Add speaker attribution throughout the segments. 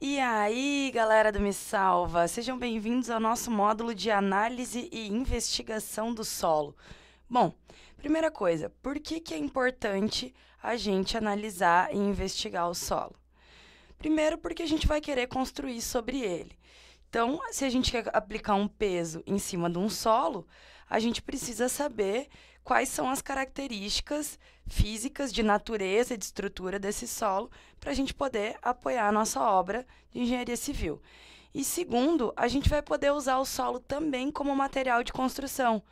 Speaker 1: E aí, galera do Me Salva, sejam bem-vindos ao nosso módulo de análise e investigação do solo. Bom, primeira coisa, por que é importante a gente analisar e investigar o solo? Primeiro, porque a gente vai querer construir sobre ele. Então, se a gente quer aplicar um peso em cima de um solo, a gente precisa saber quais são as características físicas de natureza e de estrutura desse solo para a gente poder apoiar a nossa obra de engenharia civil. E segundo, a gente vai poder usar o solo também como material de construção,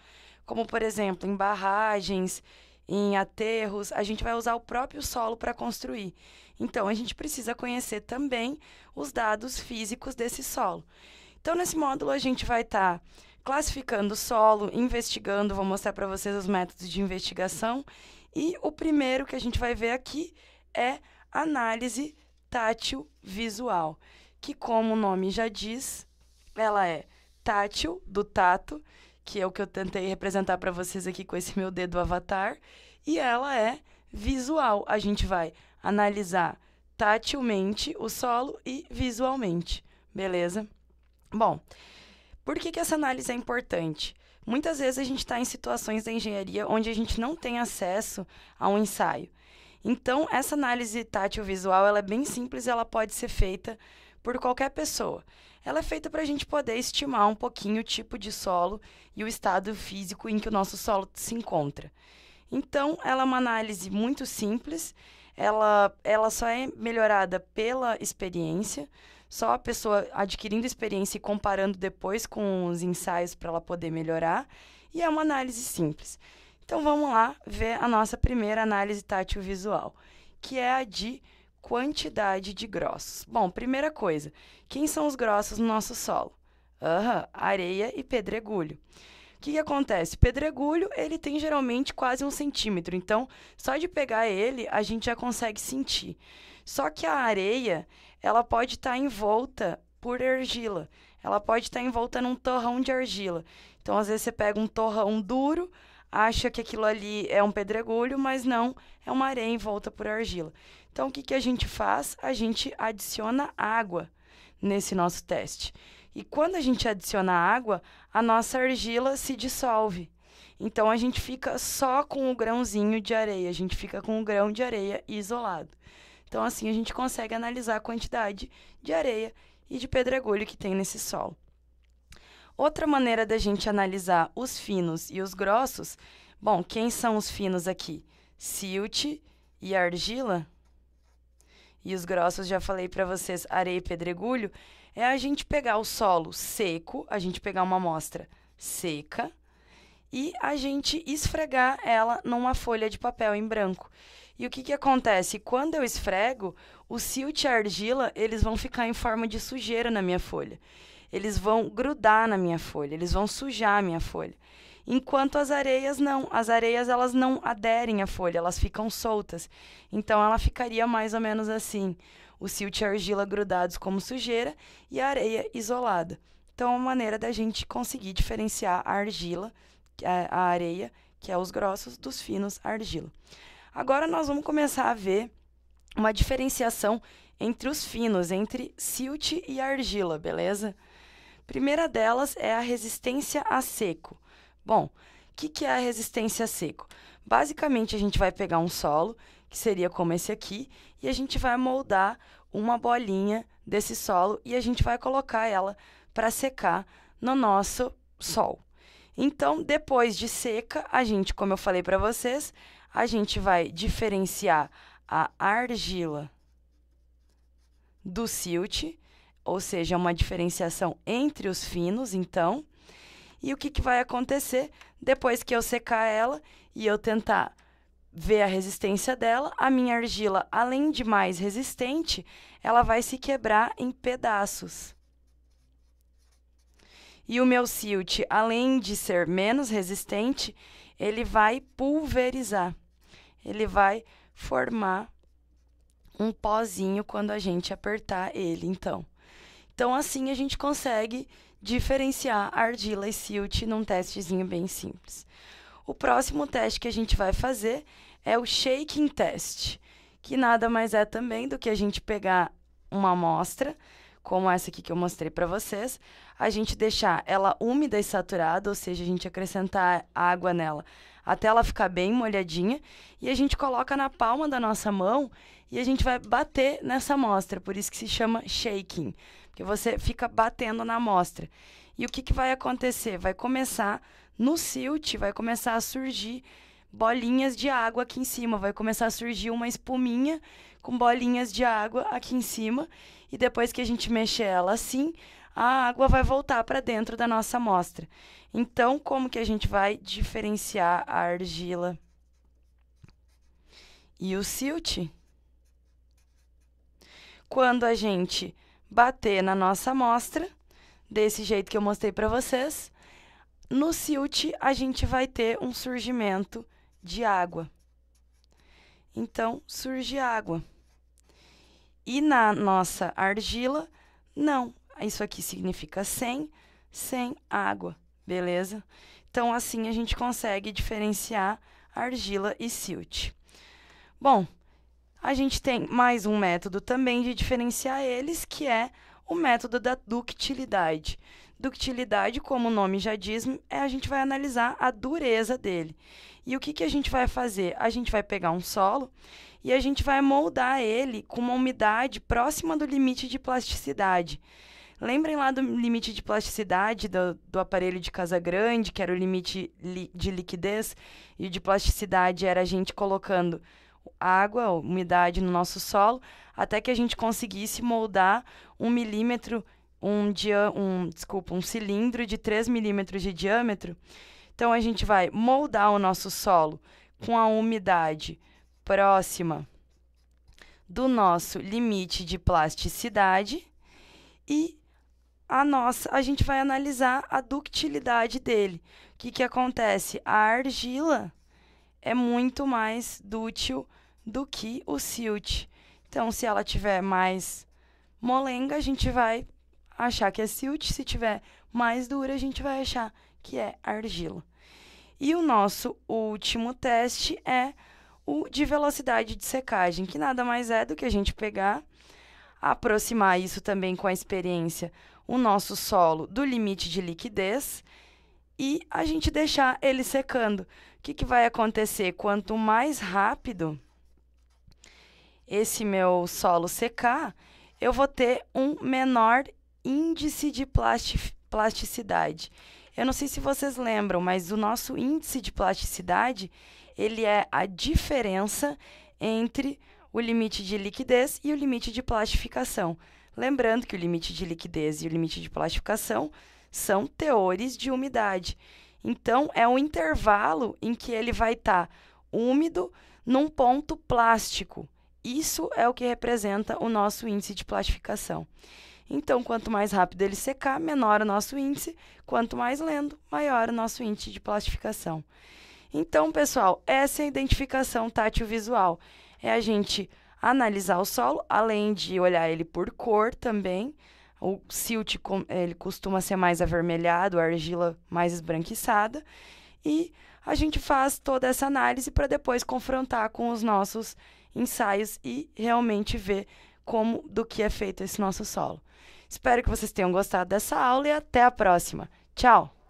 Speaker 1: como por exemplo em barragens, em aterros, a gente vai usar o próprio solo para construir. Então, a gente precisa conhecer também os dados físicos desse solo. Então, nesse módulo, a gente vai estar classificando o solo, investigando, vou mostrar para vocês os métodos de investigação. E o primeiro que a gente vai ver aqui é análise tátil visual, que, como o nome já diz, ela é tátil, do tato, que é o que eu tentei representar para vocês aqui com esse meu dedo avatar, e ela é visual. A gente vai analisar tatilmente o solo e visualmente, beleza? Bom, por que essa análise é importante? Muitas vezes a gente está em situações da engenharia onde a gente não tem acesso a um ensaio. Então, essa análise tátil visual ela é bem simples e ela pode ser feita por qualquer pessoa. Ela é feita para a gente poder estimar um pouquinho o tipo de solo e o estado físico em que o nosso solo se encontra. Então, ela é uma análise muito simples, ela só é melhorada pela experiência, só a pessoa adquirindo experiência e comparando depois com os ensaios para ela poder melhorar, e é uma análise simples. Então, vamos lá ver a nossa primeira análise tátil visual, que é a de quantidade de grossos. Bom, primeira coisa, quem são os grossos no nosso solo? Areia e pedregulho. O que acontece? Pedregulho, ele tem geralmente quase 1 centímetro, então, só de pegar ele, a gente já consegue sentir. Só que a areia, ela pode estar envolta por argila, ela pode estar envolta num torrão de argila. Então, às vezes, você pega um torrão duro, acha que aquilo ali é um pedregulho, mas não, é uma areia envolta por argila. Então, o que a gente faz? A gente adiciona água nesse nosso teste. E quando a gente adiciona água, a nossa argila se dissolve. Então, a gente fica só com o grãozinho de areia, a gente fica com o grão de areia isolado. Então, assim, a gente consegue analisar a quantidade de areia e de pedregulho que tem nesse solo. Outra maneira da gente analisar os finos e os grossos, bom, quem são os finos aqui? Silt e argila. E os grossos, já falei para vocês, areia e pedregulho, é a gente pegar o solo seco, a gente pegar uma amostra seca e a gente esfregar ela numa folha de papel em branco. E o que acontece? Quando eu esfrego, o silt e a argila, eles vão ficar em forma de sujeira na minha folha. Eles vão grudar na minha folha, eles vão sujar a minha folha. Enquanto as areias não. As areias, elas não aderem à folha, elas ficam soltas. Então, ela ficaria mais ou menos assim. O silt e a argila grudados como sujeira e a areia isolada. Então, é uma maneira da gente conseguir diferenciar a argila, a areia, que é os grossos, dos finos, a argila. Agora, nós vamos começar a ver uma diferenciação entre os finos, entre silt e argila, beleza? Primeira delas é a resistência a seco. Bom, o que é a resistência a seco? Basicamente, a gente vai pegar um solo, que seria como esse aqui, e a gente vai moldar uma bolinha desse solo e a gente vai colocar ela para secar no nosso sol. Então, depois de seca, a gente, como eu falei para vocês, a gente vai diferenciar a argila do silt, ou seja, uma diferenciação entre os finos, então. E o que vai acontecer depois que eu secar ela e eu tentar ver a resistência dela? A minha argila, além de mais resistente, ela vai se quebrar em pedaços. E o meu silt, além de ser menos resistente, ele vai pulverizar. Ele vai formar um pozinho quando a gente apertar ele, então. Então, assim, a gente consegue diferenciar argila e silt num testezinho bem simples. O próximo teste que a gente vai fazer é o shaking test, que nada mais é também do que a gente pegar uma amostra, como essa aqui que eu mostrei para vocês, a gente deixar ela úmida e saturada, ou seja, a gente acrescentar água nela até ela ficar bem molhadinha, e a gente coloca na palma da nossa mão e a gente vai bater nessa amostra, por isso que se chama shaking, porque você fica batendo na amostra. E o que vai acontecer? Vai começar, no silt, vai começar a surgir bolinhas de água aqui em cima, vai começar a surgir uma espuminha com bolinhas de água aqui em cima, e depois que a gente mexer ela assim, a água vai voltar para dentro da nossa amostra. Então, como que a gente vai diferenciar a argila e o silt? Quando a gente bater na nossa amostra, desse jeito que eu mostrei para vocês, no silt a gente vai ter um surgimento de água. Então, surge água. E na nossa argila, não. Isso aqui significa sem água, beleza? Então, assim a gente consegue diferenciar argila e silt. Bom, a gente tem mais um método também de diferenciar eles, que é o método da ductilidade. Ductilidade, como o nome já diz, a gente vai analisar a dureza dele. E o que a gente vai fazer? A gente vai pegar um solo e a gente vai moldar ele com uma umidade próxima do limite de plasticidade. Lembrem lá do limite de plasticidade do aparelho de Casagrande, que era o limite de liquidez, e o de plasticidade era a gente colocando água, umidade no nosso solo, até que a gente conseguisse moldar 1 milímetro, um cilindro de 3 milímetros de diâmetro. Então, a gente vai moldar o nosso solo com a umidade próxima do nosso limite de plasticidade e a gente vai analisar a ductilidade dele. O que acontece? A argila é muito mais dútil do que o silt. Então, se ela tiver mais molenga, a gente vai achar que é silt. Se tiver mais dura, a gente vai achar que é argila. E o nosso último teste é o de velocidade de secagem, que nada mais é do que a gente pegar, aproximar isso também com a experiência, o nosso solo do limite de liquidez e a gente deixar ele secando. O que vai acontecer? Quanto mais rápido esse meu solo secar, eu vou ter um menor índice de plasticidade. Eu não sei se vocês lembram, mas o nosso índice de plasticidade, ele é a diferença entre o limite de liquidez e o limite de plastificação. Lembrando que o limite de liquidez e o limite de plastificação são teores de umidade. Então, é um intervalo em que ele vai estar úmido num ponto plástico. Isso é o que representa o nosso índice de plastificação. Então, quanto mais rápido ele secar, menor o nosso índice. Quanto mais lento, maior o nosso índice de plastificação. Então, pessoal, essa é a identificação tátil-visual. É a gente analisar o solo, além de olhar ele por cor também. O silt, ele costuma ser mais avermelhado, a argila mais esbranquiçada. E a gente faz toda essa análise para depois confrontar com os nossos ensaios e realmente ver do que é feito esse nosso solo. Espero que vocês tenham gostado dessa aula e até a próxima. Tchau!